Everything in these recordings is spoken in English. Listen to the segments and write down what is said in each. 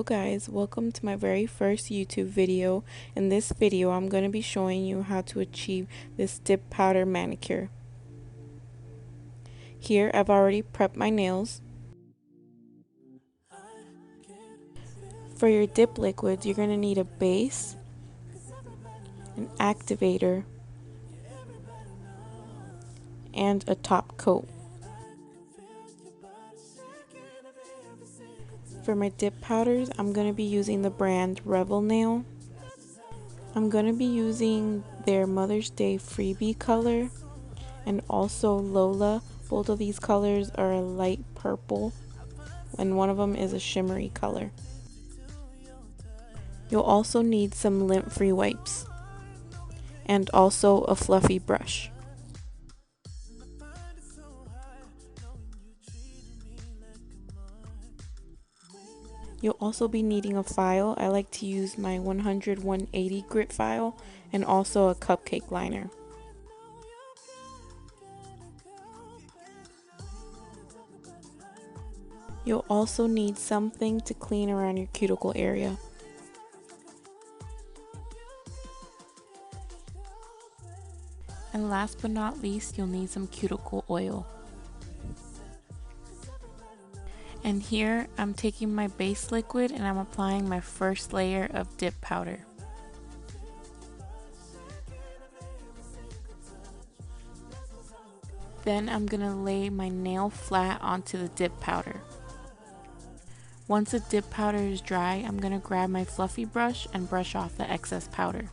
guys, welcome to my very first YouTube video. In this video I'm going to be showing you how to achieve this dip powder manicure. Here I've already prepped my nails. For your dip liquids you're going to need a base, an activator, and a top coat. For my dip powders I'm going to be using the brand Revel Nail. I'm going to be using their Mother's Day freebie color and also Lola. Both of these colors are a light purple and one of them is a shimmery color. You'll also need some lint-free wipes and also a fluffy brush. You'll also be needing a file. I like to use my 100-180 grit file and also a cupcake liner. You'll also need something to clean around your cuticle area. And last but not least, you'll need some cuticle oil. And here I'm taking my base liquid and I'm applying my first layer of dip powder. Then I'm going to lay my nail flat onto the dip powder. Once the dip powder is dry, I'm going to grab my fluffy brush and brush off the excess powder.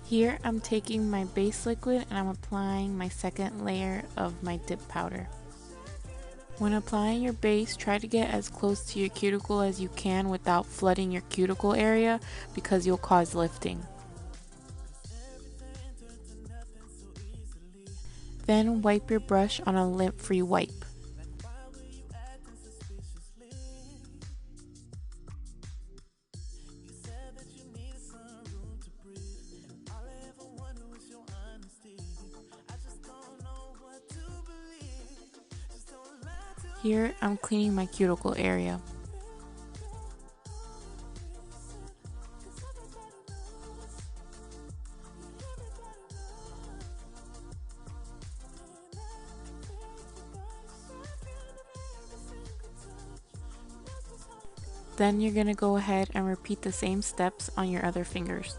Here I'm taking my base liquid and I'm applying my second layer of my dip powder. When applying your base, try to get as close to your cuticle as you can without flooding your cuticle area because you'll cause lifting. Then wipe your brush on a lint-free wipe. Here I'm cleaning my cuticle area. Then you're going to go ahead and repeat the same steps on your other fingers.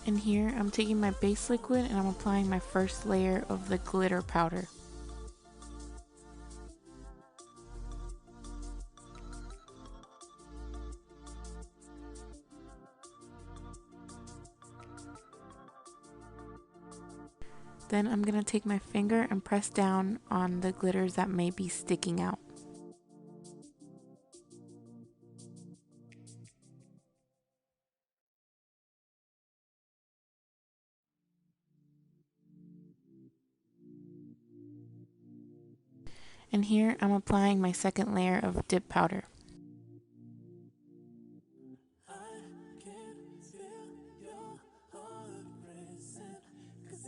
And here I'm taking my base liquid and I'm applying my first layer of the glitter powder. Then I'm going to take my finger and press down on the glitters that may be sticking out. And here I'm applying my second layer of dip powder.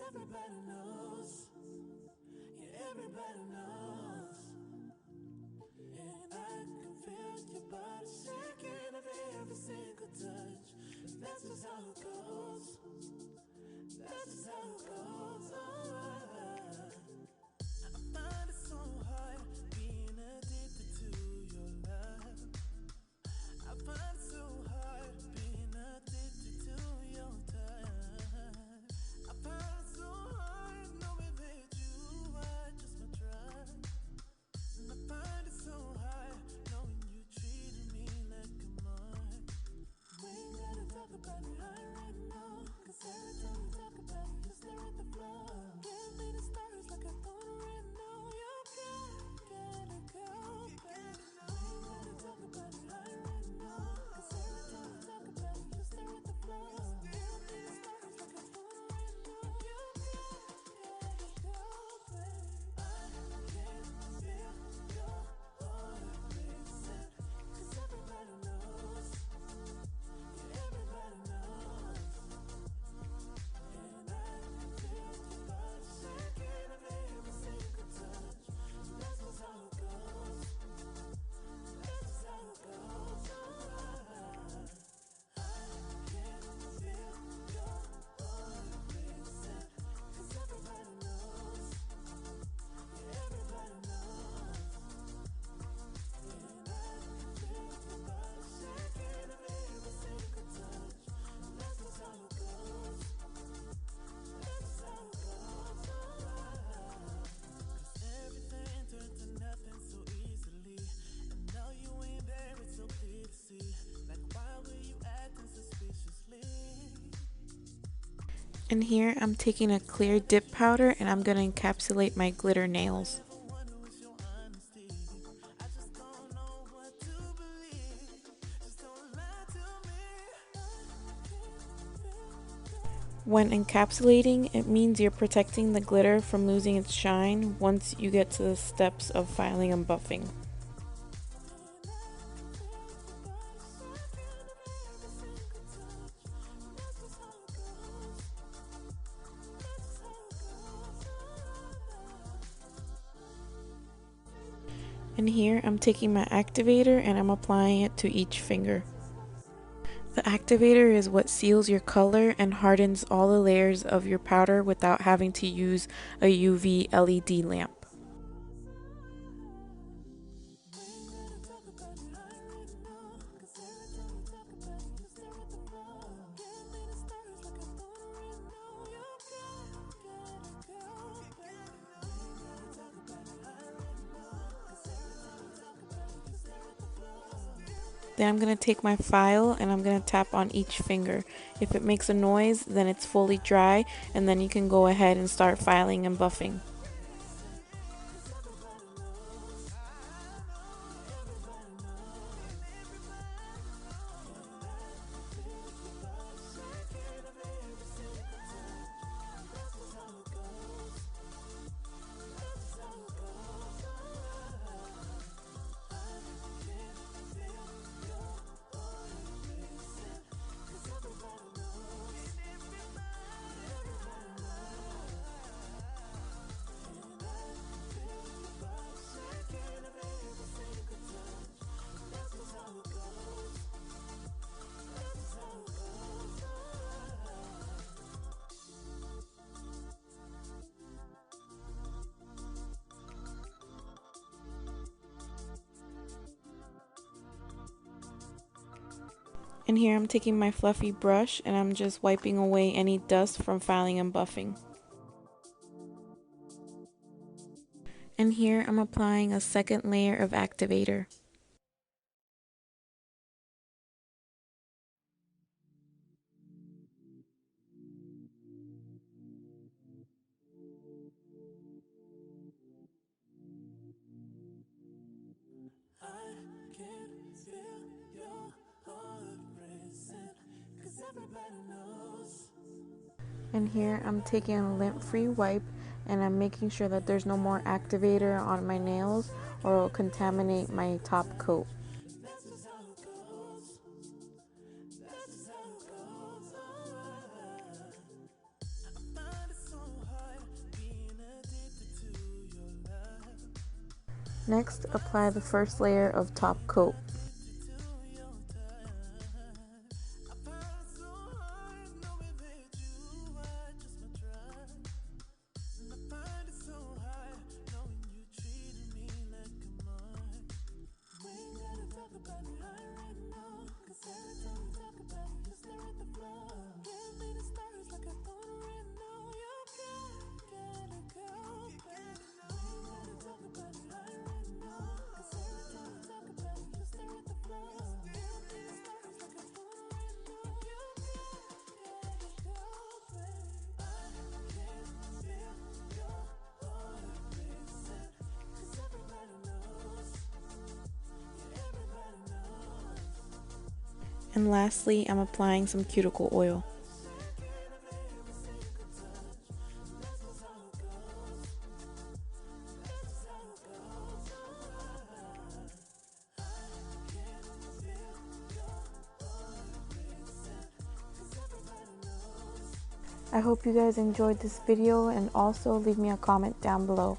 everybody knows, yeah, everybody knows. And I can feel your body shaking every single touch. That's just how it goes. That's just how it goes. I find it so hard being addicted to your love. I find it so hard being addicted to your touch. I find it so hard knowing that you are just my drug. And I find it so hard knowing you treated me like a mark. We ain't gotta talk about it right now, 'cause every time we talk about it, you stare at the floor. Give me the stars like a phone right now. You gotta go, baby. We ain't gotta talk about it right now, 'cause every time we talk about it, you stare at the floor. Give me the stars like a phone right now. You gotta go, baby. I can feel your heart racing, 'cause everybody knows. Everybody knows, and I can feel your body shaking every single touch. That's just how it goes. That's just how it goes. I can feel your heart racing, 'cause everybody knows. Everybody knows, and I can feel your body shaking every single touch. That's just how it goes. That's how it goes. Everything turned to nothing so easily. And now you ain't there, it's so clear to see. Like, why were you acting suspiciously? And here I'm taking a clear dip powder and I'm going to encapsulate my glitter nails. Never wonder what's your honesty. I just don't know what to believe. Just don't lie to me. When encapsulating, it means you're protecting the glitter from losing its shine once you get to the steps of filing and buffing. And here I'm taking my activator and I'm applying it to each finger. The activator is what seals your color and hardens all the layers of your powder without having to use a UV LED lamp. Then I'm going to take my file and I'm going to tap on each finger. If it makes a noise, then it's fully dry, and then you can go ahead and start filing and buffing. And here I'm taking my fluffy brush and I'm just wiping away any dust from filing and buffing. And here I'm applying a second layer of activator. I can feel your heart racing, 'cause everybody knows. And here I'm taking a lint-free wipe and I'm making sure that there's no more activator on my nails or it'll contaminate my top coat. That's just how it goes. That's just how it goes. I find it so Next, apply the first layer of top coat. And lastly, I'm applying some cuticle oil. I hope you guys enjoyed this video, and also leave me a comment down below.